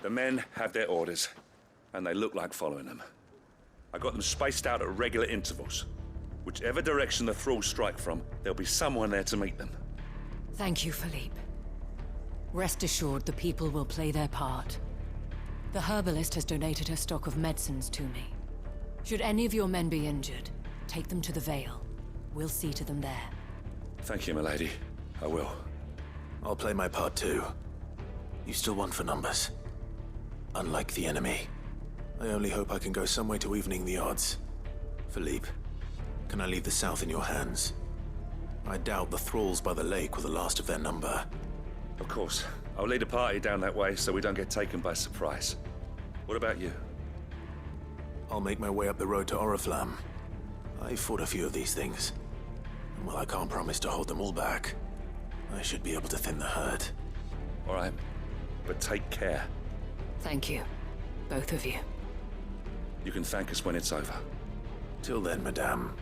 The men have their orders, and they look like following them. I got them spaced out at regular intervals. Whichever direction the thralls strike from, there'll be someone there to meet them. Thank you, Philippe. Rest assured, the people will play their part. The herbalist has donated her stock of medicines to me. Should any of your men be injured, take them to the Vale. We'll see to them there. Thank you, milady. I will. I'll play my part too. You still want for numbers. Unlike the enemy. I only hope I can go some way to evening the odds. Philippe, can I leave the south in your hands? I doubt the thralls by the lake were the last of their number. Of course. I'll lead a party down that way so we don't get taken by surprise. What about you? I'll make my way up the road to Oriflamme. I fought a few of these things. And while I can't promise to hold them all back, I should be able to thin the herd. All right. But take care. Thank you. Both of you. You can thank us when it's over. Till then, madame.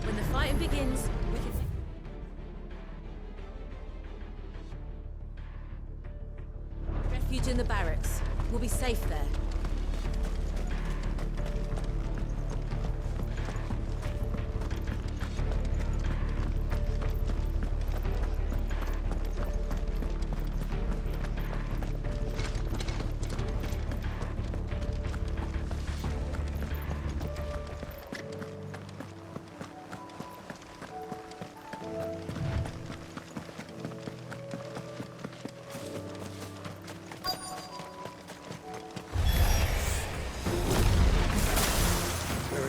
When the fighting begins, we can... Refuge in the barracks. We'll be safe there.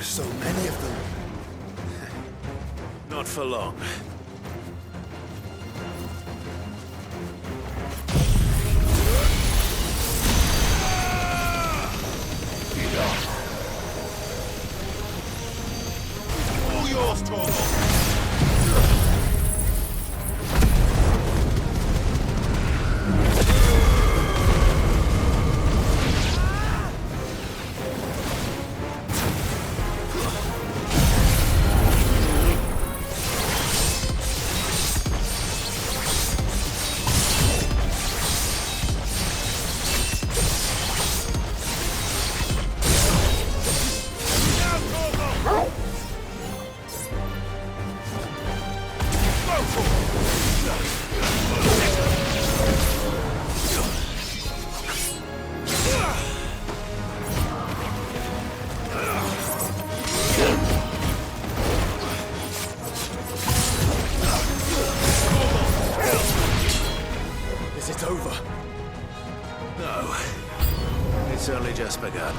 So many of them. Not for long. All yours, Torvald. It's over. No. It's only just begun.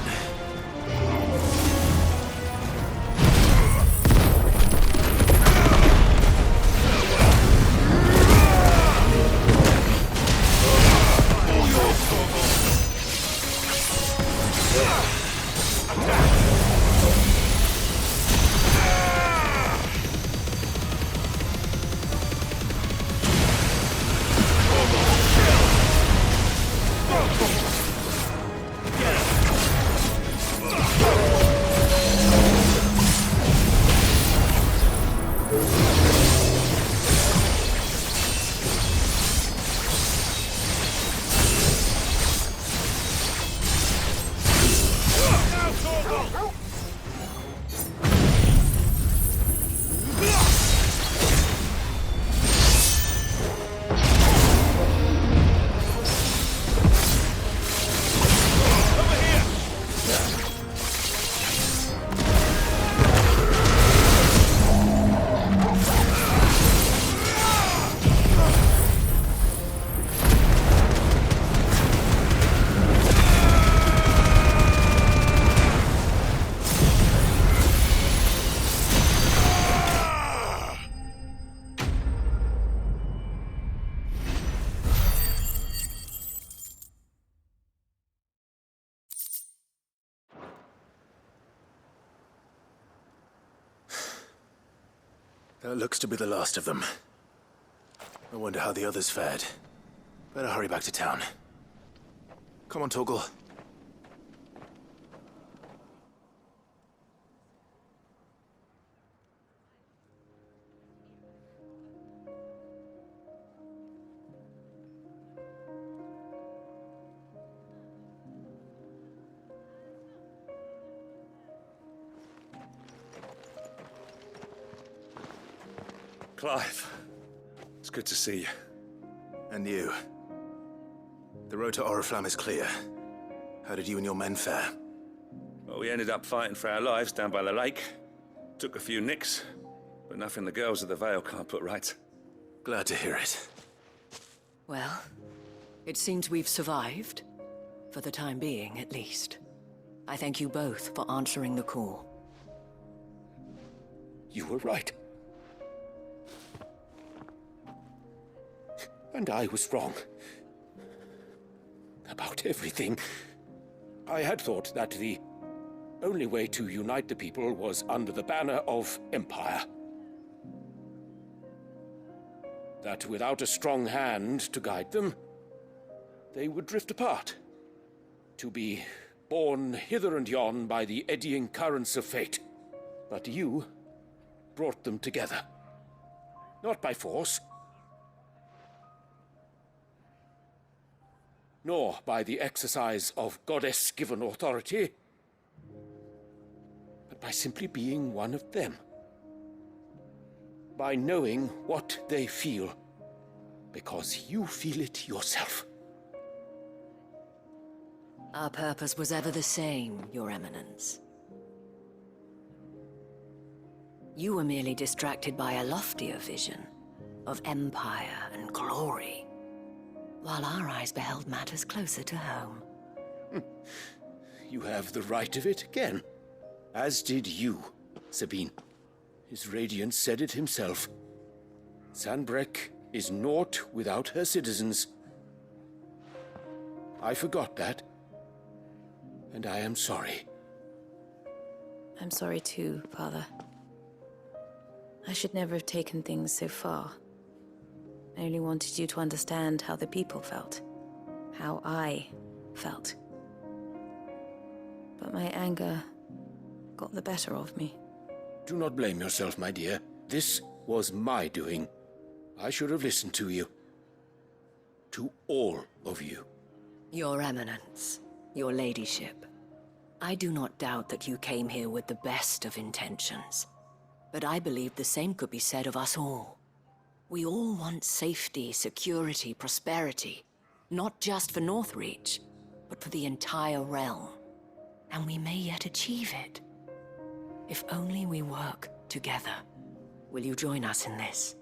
That looks to be the last of them. I wonder how the others fared. Better hurry back to town. Come on, Torgal. Clive, it's good to see you. And you. The road to Oriflamme is clear. How did you and your men fare? Well, we ended up fighting for our lives down by the lake. Took a few nicks, but nothing the girls of the Vale can't put right. Glad to hear it. Well, it seems we've survived. For the time being, at least. I thank you both for answering the call. You were right. And I was wrong. About everything. I had thought that the only way to unite the people was under the banner of Empire. That without a strong hand to guide them, they would drift apart. To be borne hither and yon by the eddying currents of fate. But you brought them together. Not by force, nor by the exercise of goddess-given authority, but by simply being one of them. By knowing what they feel, because you feel it yourself. Our purpose was ever the same, Your Eminence. You were merely distracted by a loftier vision of empire and glory, while our eyes beheld matters closer to home. You have the right of it again. As did you, Sabine. His Radiance said it himself. Sanbreque is naught without her citizens. I forgot that, and I am sorry. I'm sorry too, Father. I should never have taken things so far. I only wanted you to understand how the people felt. How I felt. But my anger got the better of me. Do not blame yourself, my dear. This was my doing. I should have listened to you. To all of you. Your Eminence, your Ladyship, I do not doubt that you came here with the best of intentions. But I believe the same could be said of us all. We all want safety, security, prosperity. Not just for Northreach, but for the entire realm. And we may yet achieve it. If only we work together. Will you join us in this?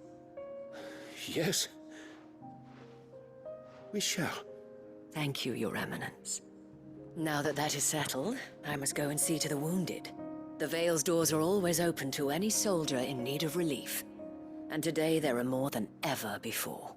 Yes. We shall. Thank you, Your Eminence. Now that that is settled, I must go and see to the wounded. The Vale's doors are always open to any soldier in need of relief. And today there are more than ever before.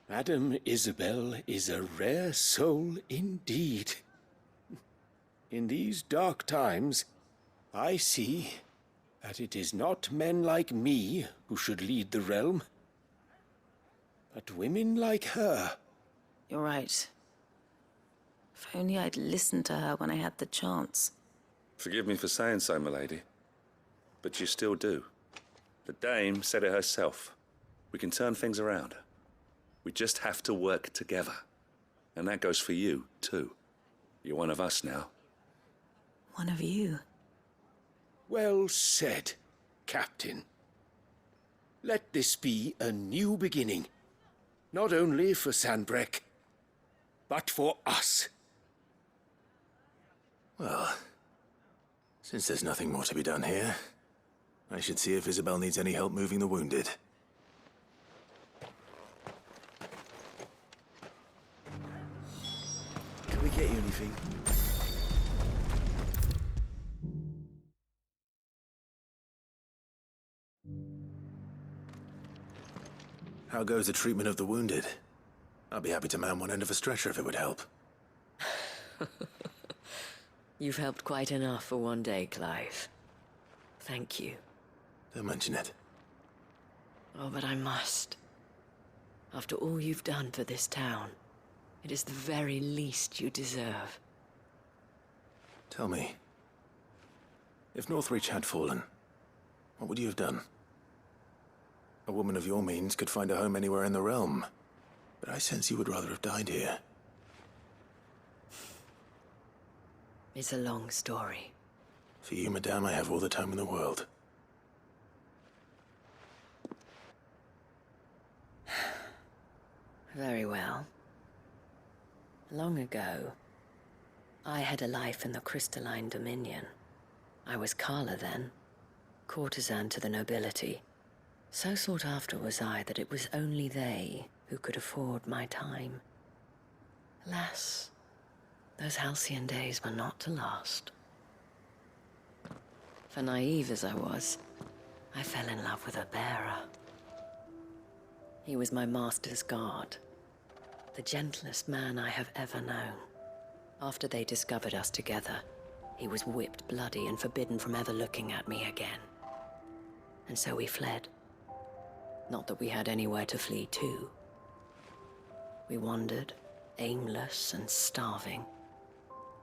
Madame Isabel is a rare soul indeed. In these dark times, I see that it is not men like me who should lead the realm, but women like her. You're right. If only I'd listened to her when I had the chance. Forgive me for saying so, my lady, but you still do. The Dame said it herself. We can turn things around. We just have to work together. And that goes for you, too. You're one of us now. One of you. Well said, Captain. Let this be a new beginning. Not only for Sanbreque, but for us. Well, since there's nothing more to be done here, I should see if Isabel needs any help moving the wounded. Can we get you anything? How goes the treatment of the wounded? I'd be happy to man one end of a stretcher if it would help. You've helped quite enough for one day, Clive. Thank you. Don't mention it. Oh, but I must. After all you've done for this town, it is the very least you deserve. Tell me, if Northreach had fallen, what would you have done? A woman of your means could find a home anywhere in the realm, but I sense you would rather have died here. It's a long story. For you, madame, I have all the time in the world. Very well. Long ago, I had a life in the Crystalline Dominion. I was Carla then, courtesan to the nobility. So sought after was I that it was only they who could afford my time. Alas, those halcyon days were not to last. For naive as I was, I fell in love with a bearer. He was my master's guard, the gentlest man I have ever known. After they discovered us together, he was whipped bloody and forbidden from ever looking at me again. And so we fled. Not that we had anywhere to flee to. We wandered, aimless and starving,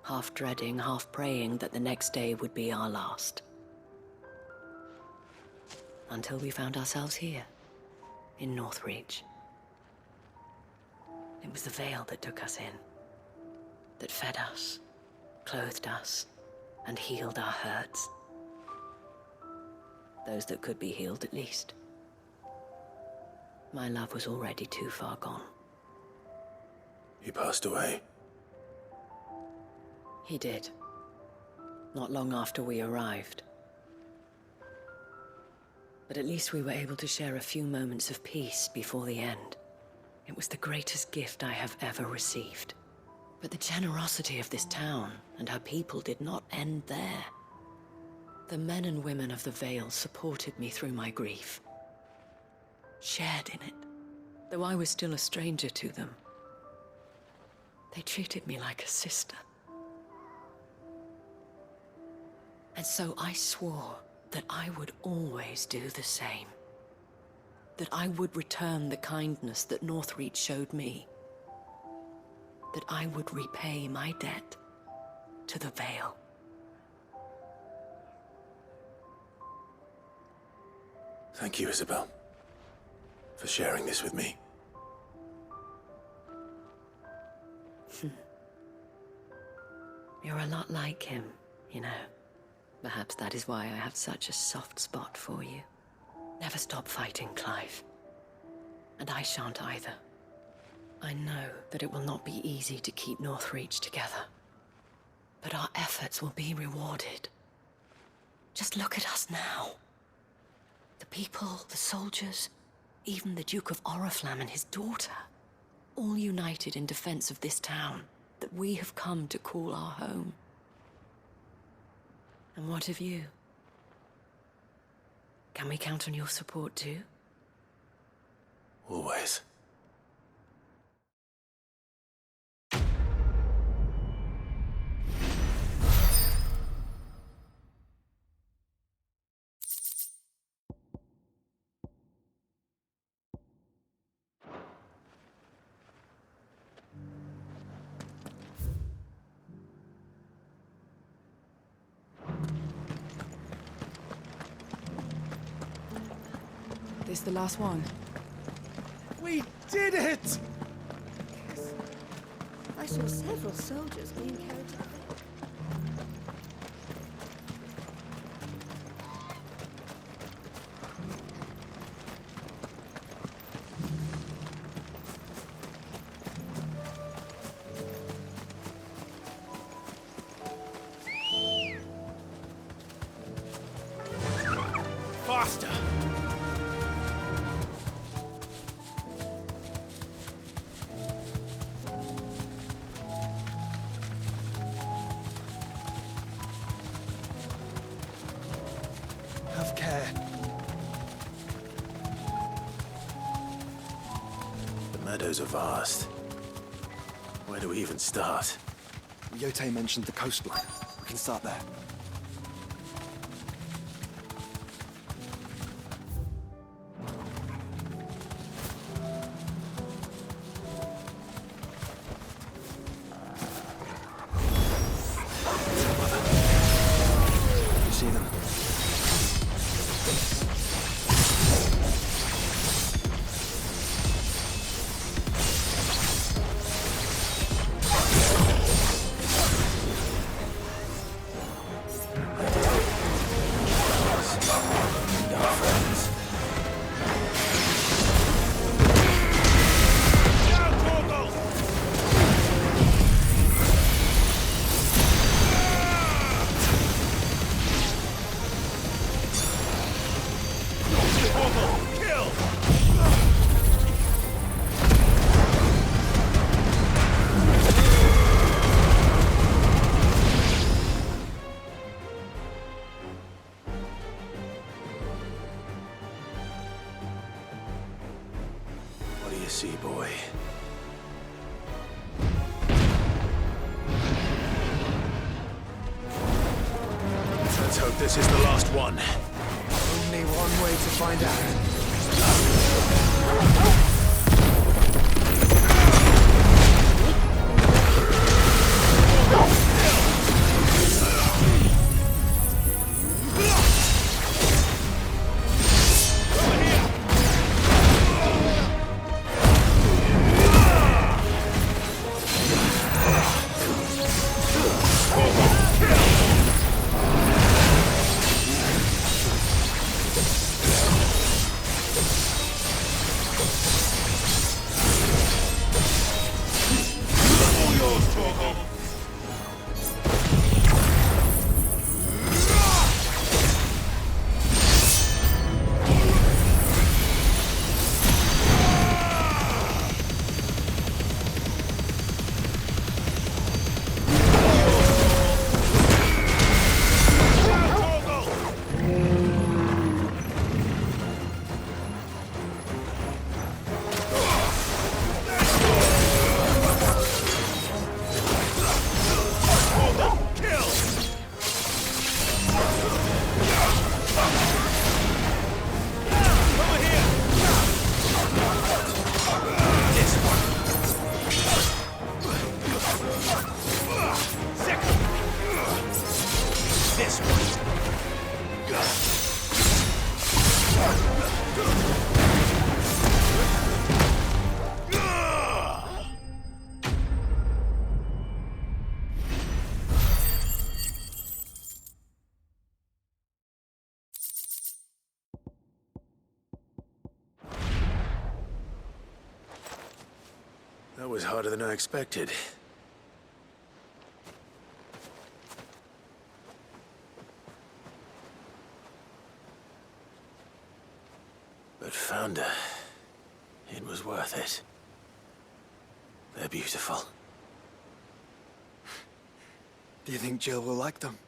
half dreading, half praying that the next day would be our last. Until we found ourselves here, in Northreach. It was the Veil that took us in, that fed us, clothed us, and healed our hurts. Those that could be healed, at least. My love was already too far gone. He passed away. He did. Not long after we arrived. But at least we were able to share a few moments of peace before the end. It was the greatest gift I have ever received. But the generosity of this town and her people did not end there. The men and women of the Vale supported me through my grief. Shared in it, though I was still a stranger to them. They treated me like a sister. And so I swore that I would always do the same. That I would return the kindness that Northreach showed me. That I would repay my debt to the Vale. Thank you, Isabel, for sharing this with me. You're a lot like him, you know. Perhaps that is why I have such a soft spot for you. Never stop fighting, Clive. And I shan't either. I know that it will not be easy to keep Northreach together. But our efforts will be rewarded. Just look at us now. The people, the soldiers, even the Duke of Oriflamme and his daughter, all united in defense of this town that we have come to call our home. And what of you? Can we count on your support too? Always. This the last one? We did it! I saw several soldiers being carried to the Veil. Faster! Have care. The meadows are vast. Where do we even start? Yote mentioned the coastline. We can start there. You see them? What do you see, boy? Let's hope this is the last one. Only one way to find out. That was harder than I expected. But Founder, it was worth it. They're beautiful. Do you think Jill will like them?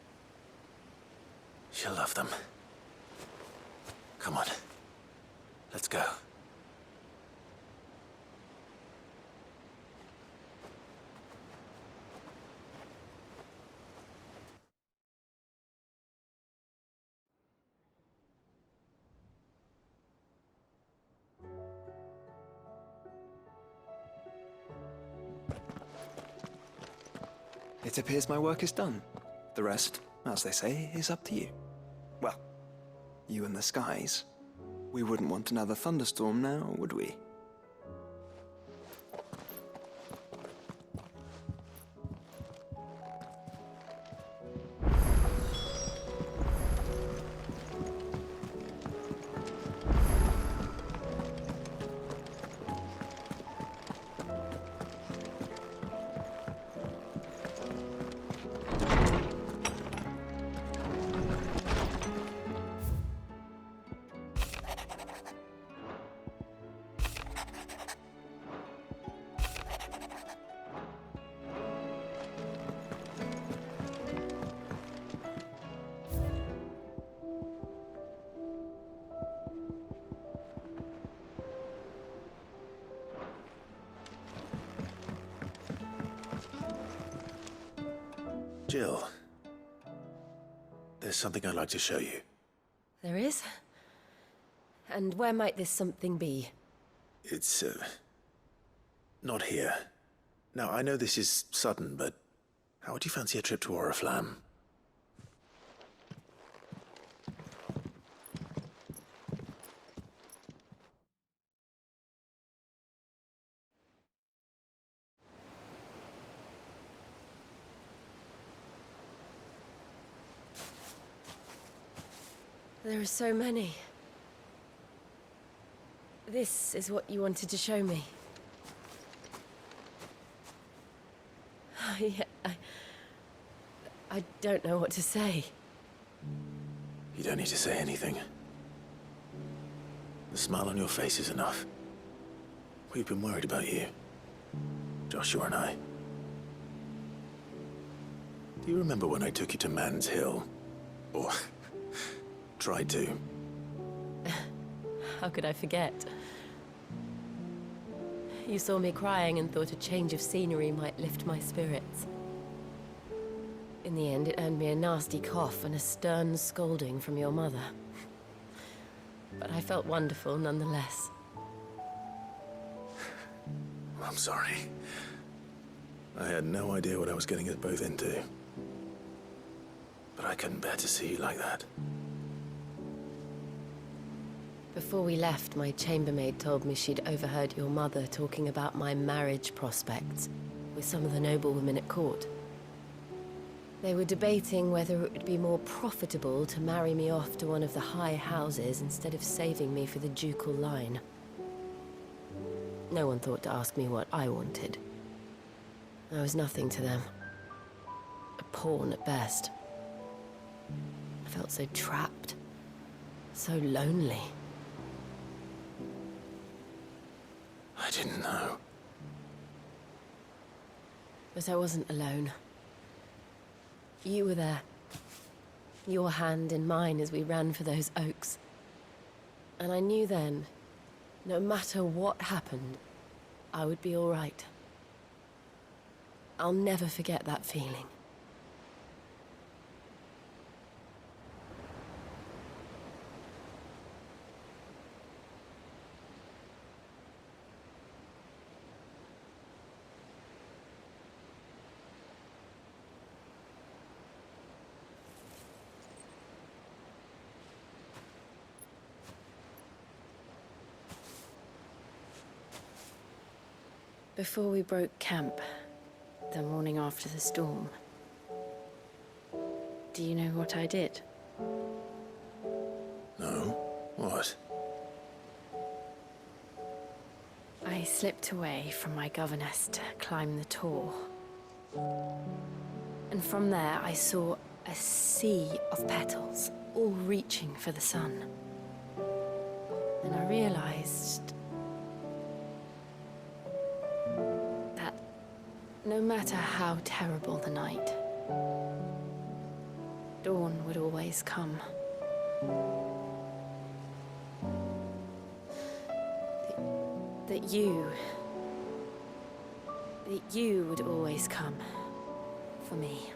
She'll love them. Come on. Let's go. It appears my work is done. The rest, as they say, is up to you. Well, you and the skies. We wouldn't want another thunderstorm now, would we? Jill, there's something I'd like to show you. There is? And where might this something be? It's, not here. Now, I know this is sudden, but how would you fancy a trip to Oriflamme? There are so many. This is what you wanted to show me. I don't know what to say. You don't need to say anything. The smile on your face is enough. We've been worried about you, Joshua and I. Do you remember when I took you to Man's Hill? Or tried to? How could I forget? You saw me crying and thought a change of scenery might lift my spirits. In the end, it earned me a nasty cough and a stern scolding from your mother. But I felt wonderful nonetheless. I'm sorry. I had no idea what I was getting us both into. But I couldn't bear to see you like that. Before we left, my chambermaid told me she'd overheard your mother talking about my marriage prospects with some of the noblewomen at court. They were debating whether it would be more profitable to marry me off to one of the high houses instead of saving me for the ducal line. No one thought to ask me what I wanted. I was nothing to them. A pawn at best. I felt so trapped, so lonely. I didn't know. But I wasn't alone. You were there. Your hand in mine as we ran for those oaks. And I knew then, no matter what happened, I would be all right. I'll never forget that feeling. Before we broke camp, the morning after the storm, do you know what I did? No? What? I slipped away from my governess to climb the tor. And from there I saw a sea of petals, all reaching for the sun. And I realized that no matter how terrible the night, dawn would always come. That you would always come for me.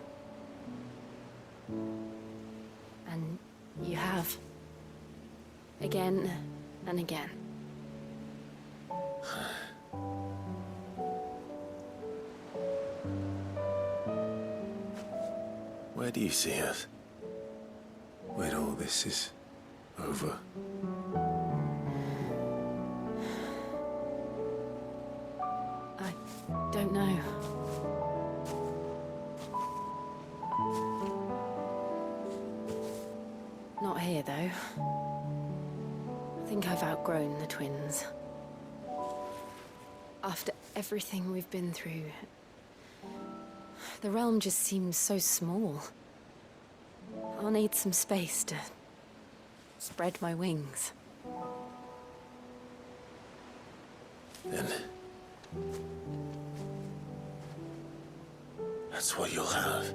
And you have. Again and again. Where do you see us? When all this is over? I don't know. Not here, though. I think I've outgrown the twins. After everything we've been through, the realm just seems so small. I'll need some space to spread my wings. Then that's what you'll have.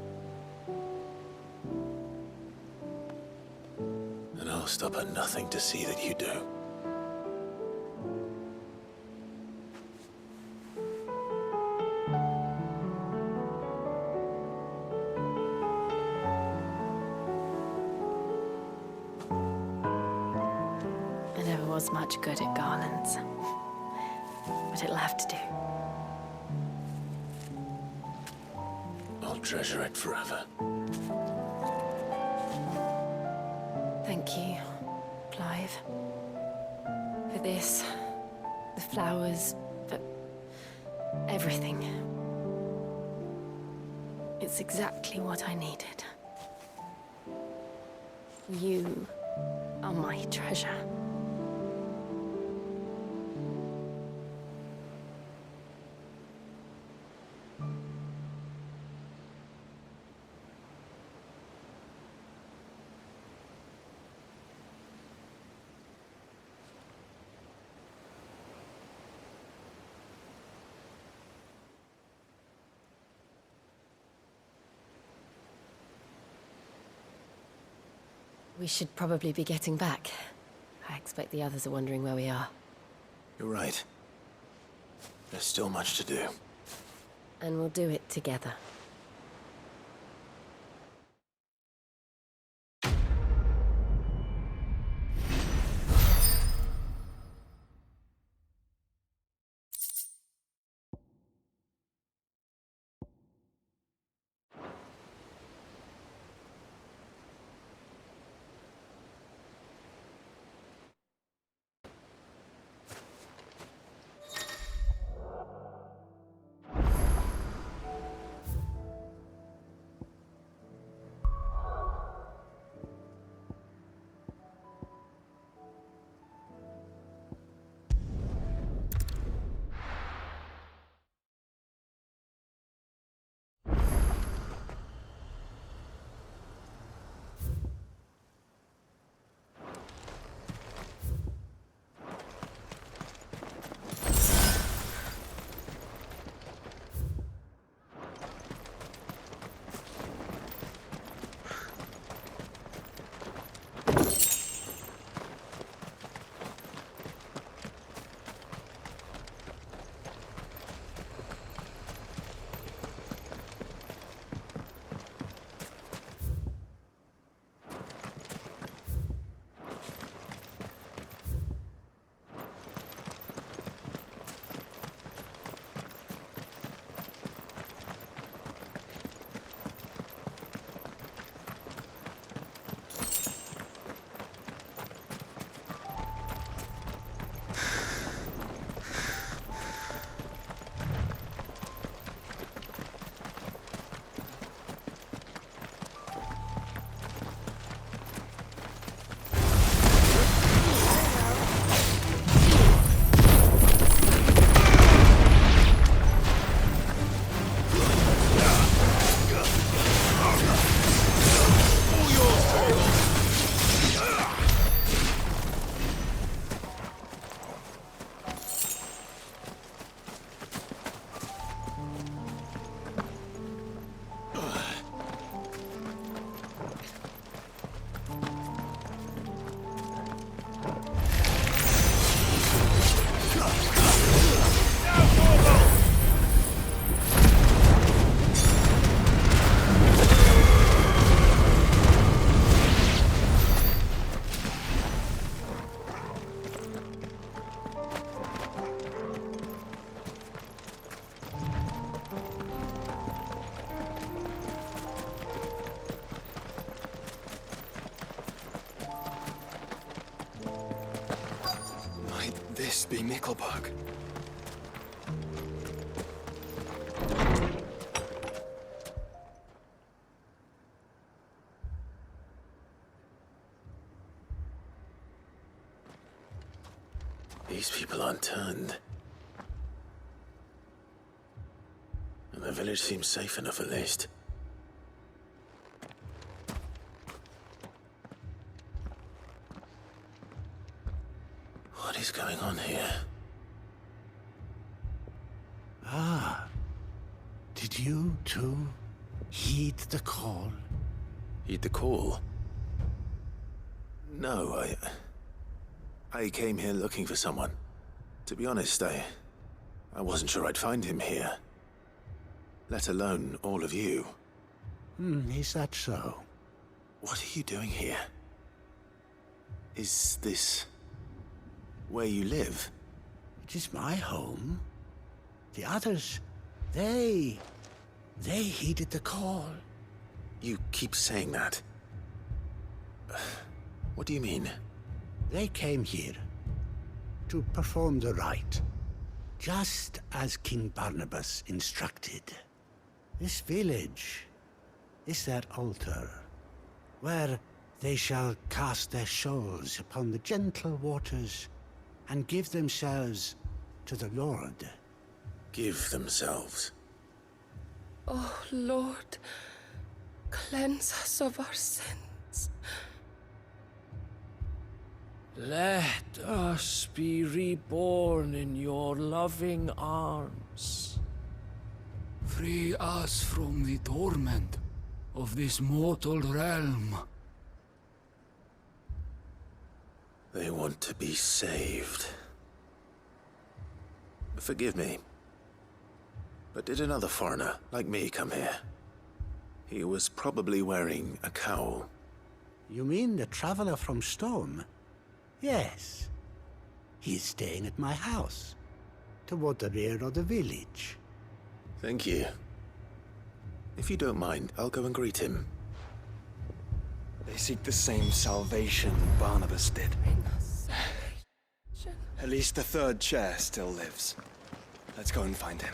And I'll stop at nothing to see that you do. was much good at garlands, but it'll have to do. I'll treasure it forever. Thank you, Clive. For this, the flowers, for everything. It's exactly what I needed. You are my treasure. We should probably be getting back. I expect the others are wondering where we are. You're right. There's still much to do. And we'll do it together. This be Nickelberg. These people aren't turned. And the village seems safe enough at least. What is going on here? Ah, did you too heed the call? Heed the call? No, I came here looking for someone. To be honest, I wasn't sure I'd find him here. Let alone all of you. Is that so? What are you doing here? Is this Where you live? It is my home. The others, they heeded the call. You keep saying that. What do you mean? They came here to perform the rite, just as King Barnabas instructed. This village is their altar, where they shall cast their souls upon the gentle waters and give themselves to the Lord. Give themselves. Oh, Lord, cleanse us of our sins. Let us be reborn in your loving arms. Free us from the torment of this mortal realm. They want to be saved. Forgive me, but did another foreigner like me come here? He was probably wearing a cowl. You mean the traveler from Storm? Yes. He is staying at my house, toward the rear of the village. Thank you. If you don't mind, I'll go and greet him. They seek the same salvation Barnabas did. At least the third chair still lives. Let's go and find him.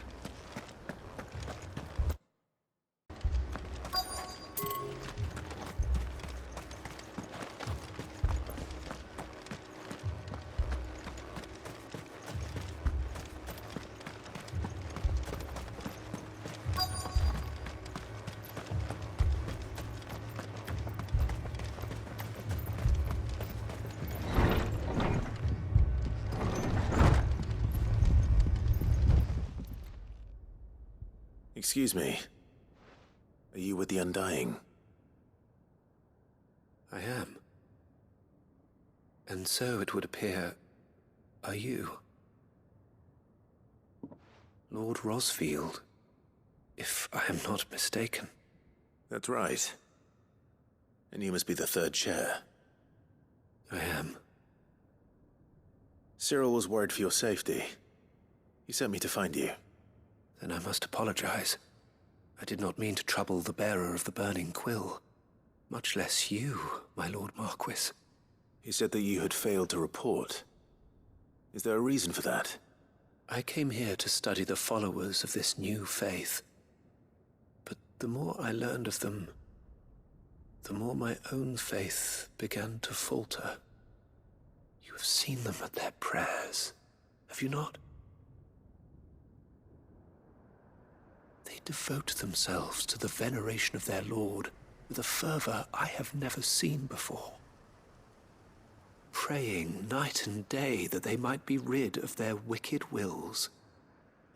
Excuse me. Are you with the Undying? I am. And so it would appear, are you? Lord Rosfield, if I am not mistaken. That's right. And you must be the third chair. I am. Cyril was worried for your safety. He sent me to find you. Then I must apologize. I did not mean to trouble the bearer of the burning quill. Much less you, my Lord Marquis. He said that you had failed to report. Is there a reason for that? I came here to study the followers of this new faith. But the more I learned of them, the more my own faith began to falter. You have seen them at their prayers, have you not? They devote themselves to the veneration of their Lord with a fervor I have never seen before. Praying night and day that they might be rid of their wicked wills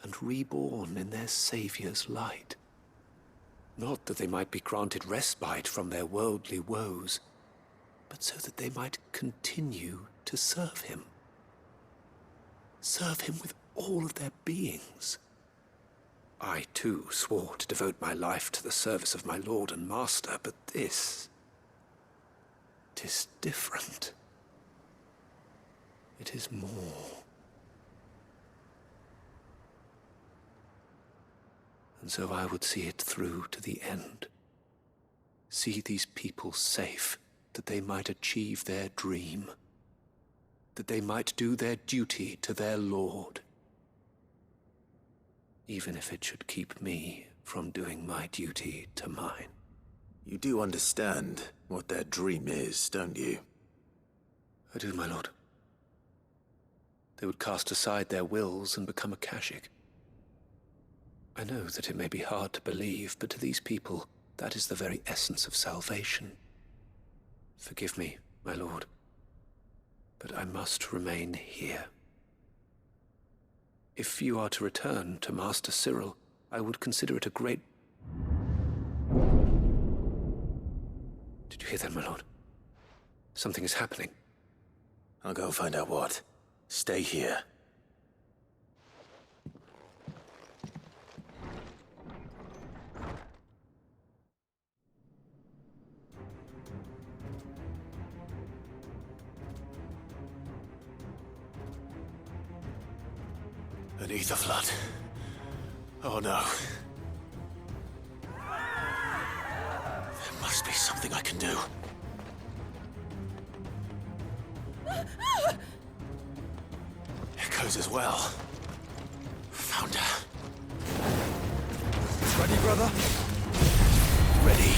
and reborn in their Saviour's light. Not that they might be granted respite from their worldly woes, but so that they might continue to serve him. Serve him with all of their beings. I, too, swore to devote my life to the service of my Lord and Master, but this... 'tis different. It is more. And so I would see it through to the end. See these people safe, that they might achieve their dream. That they might do their duty to their Lord. Even if it should keep me from doing my duty to mine. You do understand what their dream is, don't you? I do, my lord. They would cast aside their wills and become a Kashik. I know that it may be hard to believe, but to these people, that is the very essence of salvation. Forgive me, my lord, but I must remain here. If you are to return to Master Cyril, I would consider it a great... Did you hear that, my lord? Something is happening. I'll go find out what. Stay here. Beneath the flood. Oh no. There must be something I can do. Echoes as well. Found her. Ready, brother? Ready.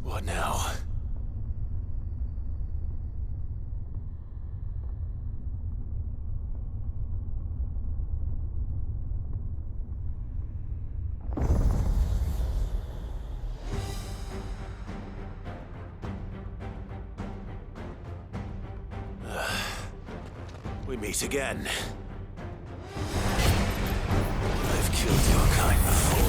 What now? We meet again. I've killed your kind before.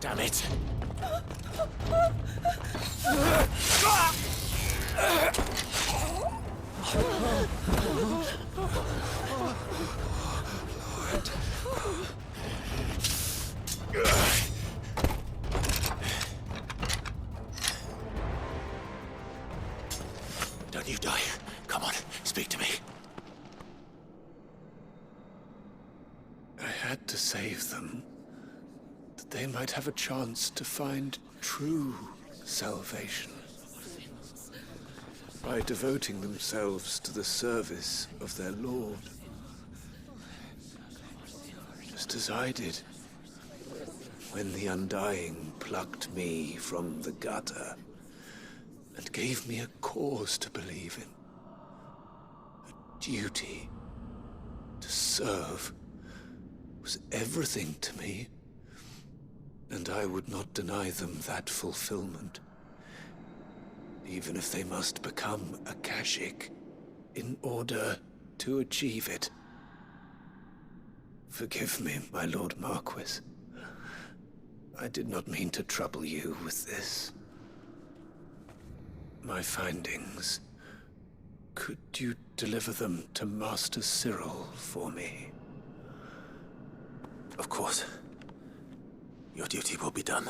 Damn it! Don't you die. Come on, speak to me. I had to save them, that they might have a chance to find true salvation. By devoting themselves to the service of their Lord. Just as I did when the Undying plucked me from the gutter and gave me a cause to believe in. A duty to serve was everything to me, and I would not deny them that fulfillment, even if they must become a Kashik in order to achieve it. Forgive me, my Lord Marquis. I did not mean to trouble you with this. My findings. Could you deliver them to Master Cyril for me? Of course. Your duty will be done.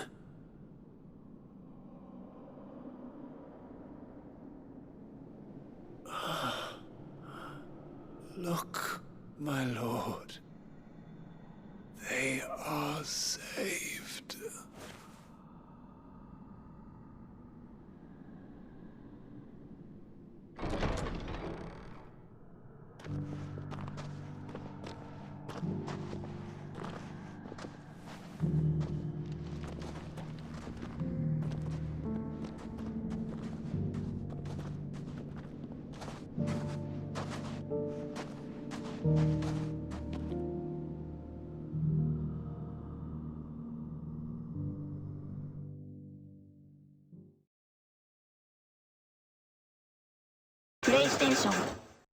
Look, my lord. They are saved. PlayStation